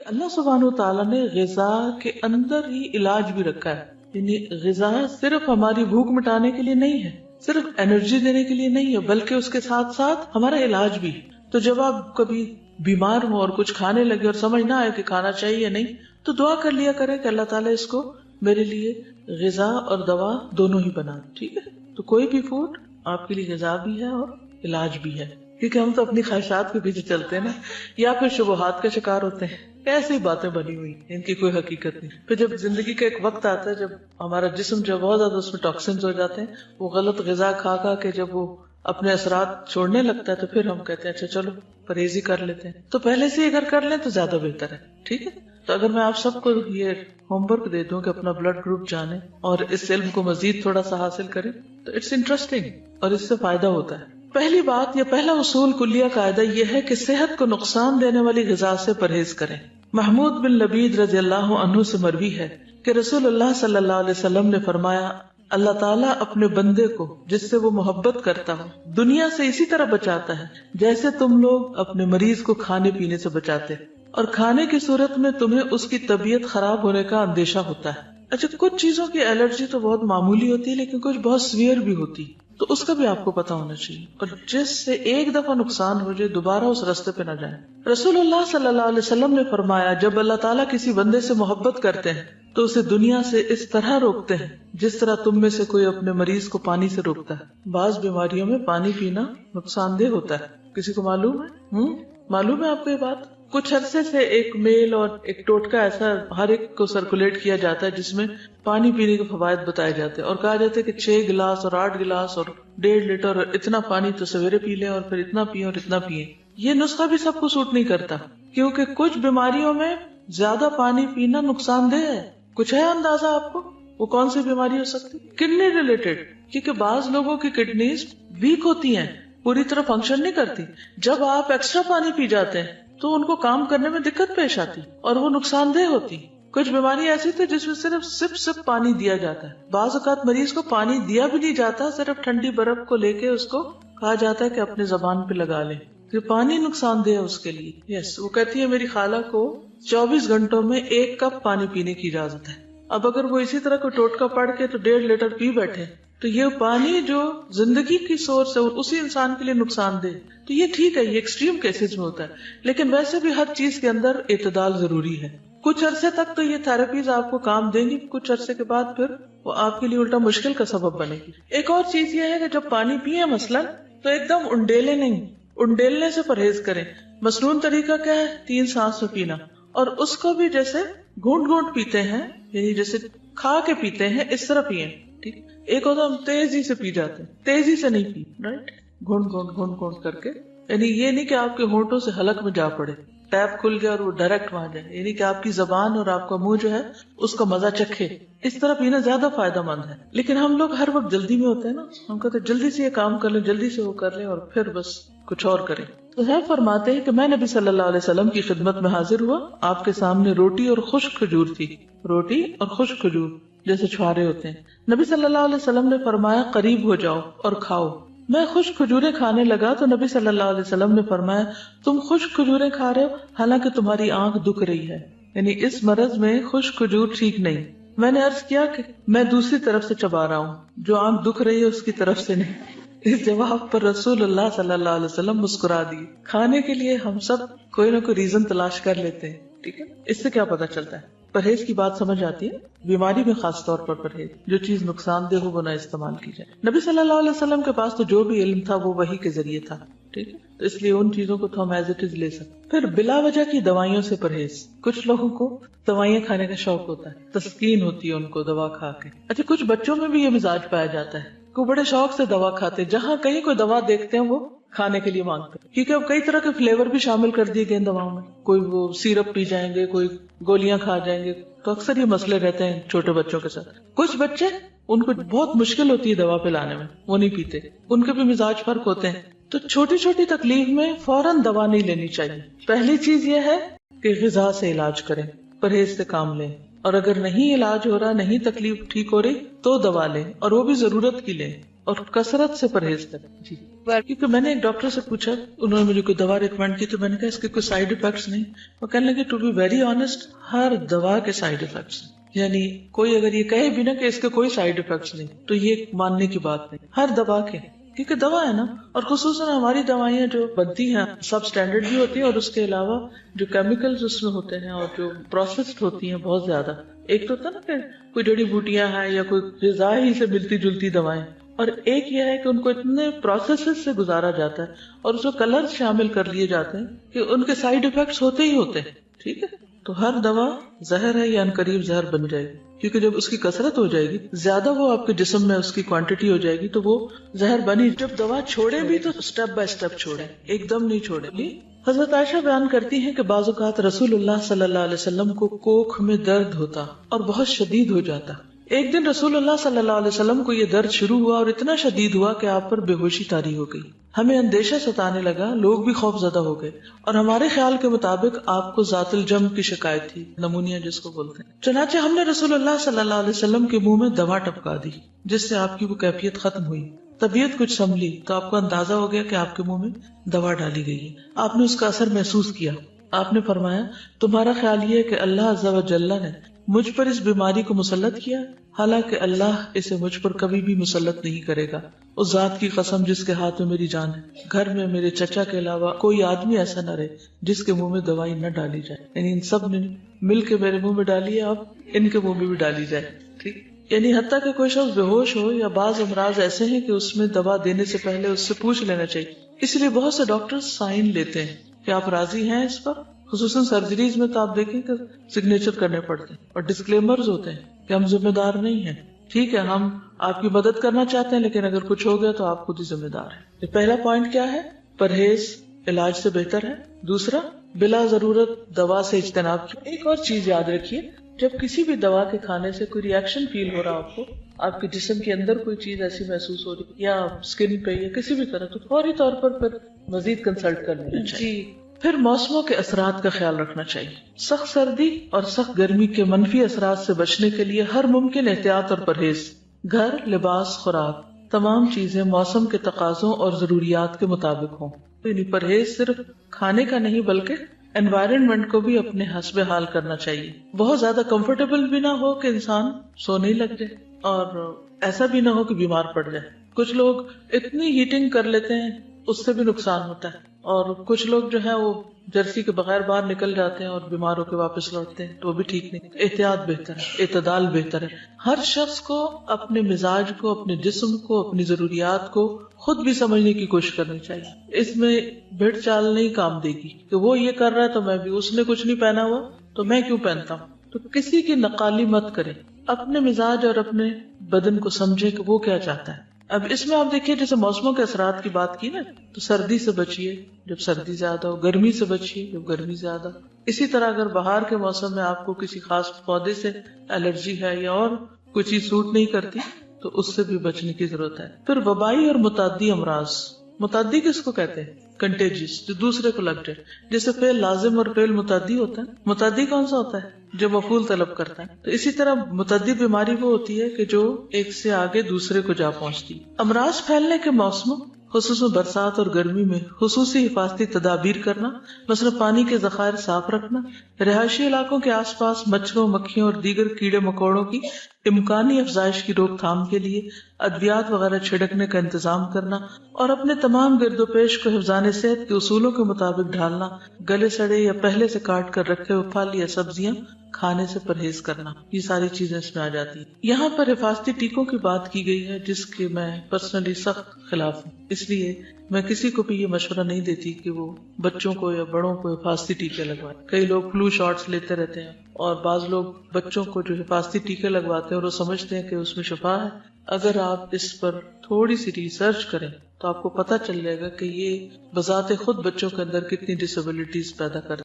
اللہ سبحانہ تعالیٰ نے غذا کے اندر ہی علاج بھی رکھا ہے. یعنی غذا صرف ہماری بھوک مٹانے کے لیے نہیں ہے، صرف انرجی دینے کے لیے نہیں ہے، بلکہ اس کے ساتھ ساتھ ہمارا علاج بھی. تو جب آپ کبھی بیمار ہو اور کچھ کھانے لگے اور سمجھ نہ آئے کہ کھانا چاہیے یا نہیں، تو دعا کر لیا کرے کہ اللہ تعالیٰ اس کو میرے لیے غذا اور دوا دونوں ہی بنا. ٹھیک ہے، تو کوئی بھی فوڈ آپ کے لیے غذا بھی ہے اور علاج بھی ہے. کیونکہ ہم تو اپنی خواہشات کے پیچھے چلتے ہیں نا، یا پھر شبہات کا شکار ہوتے ہیں. ایسی باتیں بنی ہوئی، ان کی کوئی حقیقت نہیں. پھر جب زندگی کا ایک وقت آتا ہے جب ہمارا جسم جو بہت زیادہ اس میں ٹاکسنز ہو جاتے ہیں، وہ غلط غذا کھا کھا کے جب وہ اپنے اثرات چھوڑنے لگتا ہے، تو پھر ہم کہتے ہیں اچھا چلو پرہیزی کر لیتے ہیں. تو پہلے سے اگر کر لیں تو زیادہ بہتر ہے. ٹھیک ہے، تو اگر میں آپ سب کو یہ ہوم ورک دے دوں کہ اپنا بلڈ گروپ جانیں اور اس علم کو مزید تھوڑا سا حاصل کریں، تو اٹس انٹرسٹنگ اور اس سے فائدہ ہوتا ہے. پہلی بات یا پہلا اصول کلیہ قاعدہ یہ ہے کہ صحت کو نقصان دینے والی غذا سے پرہیز کریں. محمود بن لبید رضی اللہ عنہ سے مروی ہے کہ رسول اللہ صلی اللہ علیہ وسلم نے فرمایا، اللہ تعالیٰ اپنے بندے کو جس سے وہ محبت کرتا ہو دنیا سے اسی طرح بچاتا ہے جیسے تم لوگ اپنے مریض کو کھانے پینے سے بچاتے، اور کھانے کی صورت میں تمہیں اس کی طبیعت خراب ہونے کا اندیشہ ہوتا ہے. اچھا، کچھ چیزوں کی الرجی تو بہت معمولی ہوتی ہے لیکن کچھ بہت سیویئر بھی ہوتی، تو اس کا بھی آپ کو پتا ہونا چاہیے، اور جس سے ایک دفعہ نقصان ہو جائے دوبارہ اس راستے پہ نہ جائیں. رسول اللہ صلی اللہ علیہ وسلم نے فرمایا، جب اللہ تعالیٰ کسی بندے سے محبت کرتے ہیں تو اسے دنیا سے اس طرح روکتے ہیں جس طرح تم میں سے کوئی اپنے مریض کو پانی سے روکتا ہے. بعض بیماریوں میں پانی پینا نقصان دہ ہوتا ہے، کسی کو معلوم ہے؟ معلوم ہے آپ کو یہ بات؟ کچھ عرصے سے ایک میل اور ایک ٹوٹکا ایسا ہر ایک کو سرکولیٹ کیا جاتا ہے جس میں پانی پینے کے فوائد بتائے جاتے ہیں، اور کہا جاتا ہے کہ 6 گلاس اور 8 گلاس اور 1.5 لیٹر اور اتنا پانی تو سویرے پی لیں اور پھر اتنا پییں اور اتنا پیئیں. یہ نسخہ بھی سب کو سوٹ نہیں کرتا، کیونکہ کچھ بیماریوں میں زیادہ پانی پینا نقصان دہ ہے. کچھ ہے اندازہ آپ کو وہ کون سی بیماری ہو سکتی؟ کڈنی ریلیٹڈ، کیونکہ بعض لوگوں کی کڈنیز ویک ہوتی ہیں، پوری طرح فنکشن نہیں کرتی. جب آپ ایکسٹرا پانی پی جاتے ہیں تو ان کو کام کرنے میں دقت پیش آتی اور وہ نقصان دہ ہوتی. کچھ بیماری ایسی تھی جس میں صرف سپ پانی دیا جاتا ہے. بعض اوقات مریض کو پانی دیا بھی نہیں جاتا، صرف ٹھنڈی برف کو لے کے اس کو کہا جاتا ہے کہ اپنے زبان پہ لگا لے، کہ پانی نقصان دہ ہے اس کے لیے. یس، وہ کہتی ہے میری خالہ کو 24 گھنٹوں میں 1 کپ پانی پینے کی اجازت ہے. اب اگر وہ اسی طرح کوئی ٹوٹکا پڑھ کے تو 1.5 لیٹر پی بیٹھے تو یہ پانی جو زندگی کی سورس ہے اسی انسان کے لیے نقصان دہ. تو یہ ٹھیک ہے، یہ ایکسٹریم کیسز میں ہوتا ہے، لیکن ویسے بھی ہر چیز کے اندر اعتدال ضروری ہے. کچھ عرصے تک تو یہ تھراپیز آپ کو کام دیں گی، کچھ عرصے کے بعد پھر وہ آپ کے لیے الٹا مشکل کا سبب بنے گی. ایک اور چیز یہ ہے کہ جب پانی پیئے مثلا تو ایک دم انڈیلے نہیں، انڈیلنے سے پرہیز کریں. مسنون طریقہ کیا ہے؟ 3 سانس میں پینا، اور اس کو بھی جیسے گھونٹ گھونٹ پیتے ہیں، یعنی جیسے کھا کے پیتے ہیں اس طرح پیئیں. ٹھیک، ایک ہوتا ہم تیزی سے پی جاتے ہیں، تیزی سے نہیں پی، رائٹ، گھونٹ گھونٹ گھونٹ گھونٹ کر کے. یعنی یہ نہیں کہ آپ کے ہونٹوں سے حلق میں جا پڑے، ٹیپ کھل گیا اور وہ ڈائریکٹ وہاں جائے، یعنی کہ آپ کی زبان اور آپ کا منہ جو ہے اس کا مزہ چکھے. اس طرح پینا زیادہ فائدہ مند ہے. لیکن ہم لوگ ہر وقت جلدی میں ہوتے ہیں نا، ہم کہتے ہیں جلدی سے یہ کام کر لیں، جلدی سے وہ کر لیں اور پھر بس کچھ اور کریں. تو ہے فرماتے ہیں کہ میں نبی صلی اللہ علیہ وسلم کی خدمت میں حاضر ہوا، آپ کے سامنے روٹی اور خشک کھجور تھی. روٹی اور خشک کھجور جیسے چھوارے ہوتے ہیں. نبی صلی اللہ علیہ وسلم نے فرمایا قریب ہو جاؤ اور کھاؤ. میں خشک کھجوریں کھانے لگا تو نبی صلی اللہ علیہ وسلم نے فرمایا تم خشک کھجوریں کھا رہے ہو حالانکہ تمہاری آنکھ دکھ رہی ہے، یعنی اس مرض میں خشک کھجور ٹھیک نہیں. میں نے عرض کیا کہ میں دوسری طرف سے چبا رہا ہوں، جو آنکھ دکھ رہی ہے اس کی طرف سے نہیں. اس جواب پر رسول اللہ صلی اللہ علیہ وسلم مسکرا دیے. کھانے کے لیے ہم سب کوئی نہ کوئی ریزن تلاش کر لیتے ہیں. ٹھیک ہے، اس سے کیا پتا چلتا ہے؟ پرہیز کی بات سمجھ آتی ہے. بیماری میں خاص طور پر پرہیز، جو چیز نقصان دہ ہو وہ نہ استعمال کی جائے. نبی صلی اللہ علیہ وسلم کے پاس تو جو بھی علم تھا وہ وحی کے ذریعے تھا. ٹھیک ہے، تو اس لیے ان چیزوں کو تو ہم ایز اٹ از لے سکتے. پھر بلا وجہ کی دوائیوں سے پرہیز. کچھ لوگوں کو دوائیاں کھانے کا شوق ہوتا ہے، تسکین ہوتی ہے ان کو دوا کھا کے. اچھا، کچھ بچوں میں بھی یہ مزاج پایا جاتا ہے کہ بڑے شوق سے دوا کھاتے، جہاں کہیں کوئی دوا دیکھتے ہیں وہ کھانے کے لیے مانگتے ہیں، کیونکہ اب کئی طرح کے فلیور بھی شامل کر دیے گئے دواؤں میں. کوئی وہ سیرپ پی جائیں گے، کوئی گولیاں کھا جائیں گے. تو اکثر یہ مسئلے رہتے ہیں چھوٹے بچوں کے ساتھ. کچھ بچے ان کو بہت مشکل ہوتی ہے دوا پلانے میں، وہ نہیں پیتے، ان کے بھی مزاج فرق ہوتے ہیں. تو چھوٹی چھوٹی تکلیف میں فوراً دوا نہیں لینی چاہیے. پہلی چیز یہ ہے کہ غذا سے علاج کریں، پرہیز سے کام لیں، اور اگر نہیں علاج ہو رہا، نہیں تکلیف ٹھیک ہو رہی تو دوا لیں، اور وہ بھی ضرورت کی لیں. اور کثرت سے پرہیز کریں. جی کیونکہ میں نے ایک ڈاکٹر سے پوچھا, انہوں نے مجھے کوئی دوا ریکمینڈ کی, تو میں نے کہا اس کے کوئی سائیڈ افیکٹس نہیں. وہ کہنے لگے ٹو بی ویری آنےسٹ, ہر دوا کے سائیڈ افیکٹس ہیں. یعنی کوئی اگر یہ کہے بھی نا کہ اس کے کوئی سائیڈ افیکٹس نہیں, تو یہ ماننے کی بات نہیں. ہر دوا کے, کیونکہ دوا ہے نا, اور خصوصاً ہماری دوائیاں جو بنتی ہیں سب اسٹینڈرڈ بھی ہوتی ہیں, اور اس کے علاوہ جو کیمیکلز اس میں ہوتے ہیں اور جو پروسیسڈ ہوتی ہیں بہت زیادہ. ایک تو ہوتا نا کہ کوئی جڑی بوٹیاں ہیں یا کوئی غذا ہی سے ملتی جلتی دوائیں, اور ایک یہ ہے کہ ان کو اتنے پروسیسز سے گزارا جاتا ہے اور اس میں کلر شامل کر لیے جاتے ہیں کہ ان کے سائیڈ افیکٹس ہوتے ہی ہوتے ہیں. ٹھیک ہے, تو ہر دوا زہر ہے یا انقریب زہر بن جائے گی, کیونکہ جب اس کی کثرت ہو جائے گی, زیادہ وہ آپ کے جسم میں اس کی کوانٹٹی ہو جائے گی, تو وہ زہر بنی. جب دوا چھوڑے بھی تو سٹیپ بائی سٹیپ چھوڑے, ایک دم نہیں چھوڑے. حضرت عائشہ بیان کرتی ہیں کہ بعض اوقات رسول اللہ صلی اللہ علیہ وسلم کو کوکھ میں درد ہوتا اور بہت شدید ہو جاتا. ایک دن رسول اللہ صلی اللہ علیہ وسلم کو یہ درد شروع ہوا اور اتنا شدید ہوا کہ آپ پر بے ہوشی طاری ہو گئی. ہمیں اندیشہ ستانے لگا, لوگ بھی خوف زدہ ہو گئے, اور ہمارے خیال کے مطابق آپ کو ذات الجم کی شکایت تھی, نمونیا جس کو بولتے ہیں. چنانچہ ہم نے رسول اللہ صلی اللہ علیہ وسلم کے منہ میں دوا ٹپکا دی, جس سے آپ کی وہ کیفیت ختم ہوئی. طبیعت کچھ سنبھلی تو آپ کو اندازہ ہو گیا کہ آپ کے منہ میں دوا ڈالی گئی ہے. آپ نے اس کا اثر محسوس کیا. آپ نے فرمایا تمہارا خیال یہ ہے کہ اللہ عز و جل نے مجھ پر اس بیماری کو مسلط کیا, حالانکہ اللہ اسے مجھ پر کبھی بھی مسلط نہیں کرے گا. اس ذات کی قسم جس کے ہاتھ میں میری جان ہے, گھر میں میرے چچا کے علاوہ کوئی آدمی ایسا نہ رہے جس کے منہ میں دوائی نہ ڈالی جائے. یعنی ان سب نے مل کے میرے منہ میں ڈالی ہے, اب ان کے منہ میں بھی ڈالی جائے. ٹھیک, یعنی حتیٰ کہ کوئی شخص بے ہوش ہو یا بعض امراض ایسے ہیں کہ اس میں دوا دینے سے پہلے اس سے پوچھ لینا چاہیے. اس لیے بہت سے ڈاکٹر سائن لیتے ہیں کہ آپ راضی ہیں اس پر. خصوصاً سرجریز میں تو آپ دیکھیں کہ سگنیچر کرنے پڑتے ہیں, اور ڈسکلیمرز ہوتے ہیں کہ ہم ذمہ دار نہیں ہیں. ٹھیک ہے, ہم آپ کی مدد کرنا چاہتے ہیں, لیکن اگر کچھ ہو گیا تو آپ خود ہی ذمہ دار ہیں. پہلا پوائنٹ کیا ہے؟ پرہیز علاج سے بہتر ہے. دوسرا, بلا ضرورت دوا سے اجتناب کی. ایک اور چیز یاد رکھیے, جب کسی بھی دوا کے کھانے سے کوئی ری ایکشن فیل ہو رہا آپ کو, آپ کے جسم کے اندر کوئی چیز ایسی محسوس ہو رہی یا اسکن پہ یا کسی بھی طرح, تو فوری طور پر پھر مزید کنسلٹ کر لینا چاہیے. پھر موسموں کے اثرات کا خیال رکھنا چاہیے. سخت سردی اور سخت گرمی کے منفی اثرات سے بچنے کے لیے ہر ممکن احتیاط اور پرہیز, گھر, لباس, خوراک, تمام چیزیں موسم کے تقاضوں اور ضروریات کے مطابق ہوں. یعنی پرہیز صرف کھانے کا نہیں بلکہ انوائرنمنٹ کو بھی اپنے حسب حال کرنا چاہیے. بہت زیادہ کمفرٹیبل بھی نہ ہو کہ انسان سونے ہی لگ جائے, اور ایسا بھی نہ ہو کہ بیمار پڑ جائے. کچھ لوگ اتنی ہیٹنگ کر لیتے ہیں, اس سے بھی نقصان ہوتا ہے. اور کچھ لوگ جو ہے وہ جرسی کے بغیر باہر نکل جاتے ہیں اور بیمار ہو کے واپس لوٹتے ہیں, تو وہ بھی ٹھیک نہیں. احتیاط بہتر ہے, اعتدال بہتر ہے. ہر شخص کو اپنے مزاج کو, اپنے جسم کو, اپنی ضروریات کو خود بھی سمجھنے کی کوشش کرنی چاہیے. اس میں بھیڑ چال نہیں کام دے گی کہ وہ یہ کر رہا ہے تو میں بھی, اس نے کچھ نہیں پہنا ہوا تو میں کیوں پہنتا ہوں. تو کسی کی نقالی مت کریں, اپنے مزاج اور اپنے بدن کو سمجھے کہ وہ کیا چاہتا ہے. اب اس میں آپ دیکھیے, جیسے موسموں کے اثرات کی بات کی نا, تو سردی سے بچیے جب سردی زیادہ ہو, گرمی سے بچیے جب گرمی زیادہ. اسی طرح اگر بہار کے موسم میں آپ کو کسی خاص پودے سے الرجی ہے یا اور کوئی چیز سوٹ نہیں کرتی, تو اس سے بھی بچنے کی ضرورت ہے. پھر وبائی اور متعدی امراض. متعدی کس کو کہتے ہیں؟ کنٹیجس, جو دوسرے کو لگ جائے. جیسے فعل لازم اور فعل متعدی ہوتا ہے, متعدی کون سا ہوتا ہے؟ جو مفعول طلب کرتا ہے. تو اسی طرح متعدی بیماری وہ ہوتی ہے کہ جو ایک سے آگے دوسرے کو جا پہنچتی. امراض پھیلنے کے موسموں, خصوصاً برسات اور گرمی میں خصوصی حفاظتی تدابیر کرنا, مثلا پانی کے ذخائر صاف رکھنا, رہائشی علاقوں کے آس پاس مچھروں, مکھیوں اور دیگر کیڑے مکوڑوں کی امکانی افزائش کی روک تھام کے لیے ادویات وغیرہ چھڑکنے کا انتظام کرنا, اور اپنے تمام گرد و پیش کو حفظان صحت کے اصولوں کے مطابق ڈھالنا. گلے سڑے یا پہلے سے کاٹ کر رکھے ہوئے پھل یا سبزیاں کھانے سے پرہیز کرنا. یہ ساری چیزیں اس میں آ جاتی ہیں. یہاں پر حفاظتی ٹیکوں کی بات کی گئی ہے, جس کے میں پرسنلی سخت خلاف ہوں. اس لیے میں کسی کو بھی یہ مشورہ نہیں دیتی کہ وہ بچوں کو یا بڑوں کو حفاظتی ٹیکے لگوائیں. کئی لوگ فلو شاٹس لیتے رہتے ہیں, اور بعض لوگ بچوں کو جو حفاظتی ٹیکے لگواتے ہیں اور وہ سمجھتے ہیں کہ اس میں شفا ہے. اگر آپ اس پر تھوڑی سی ریسرچ کریں تو آپ کو پتہ چل جائے گا کہ یہ بذات خود بچوں کے اندر کتنی ڈسیبلٹیز پیدا کرتے ہیں.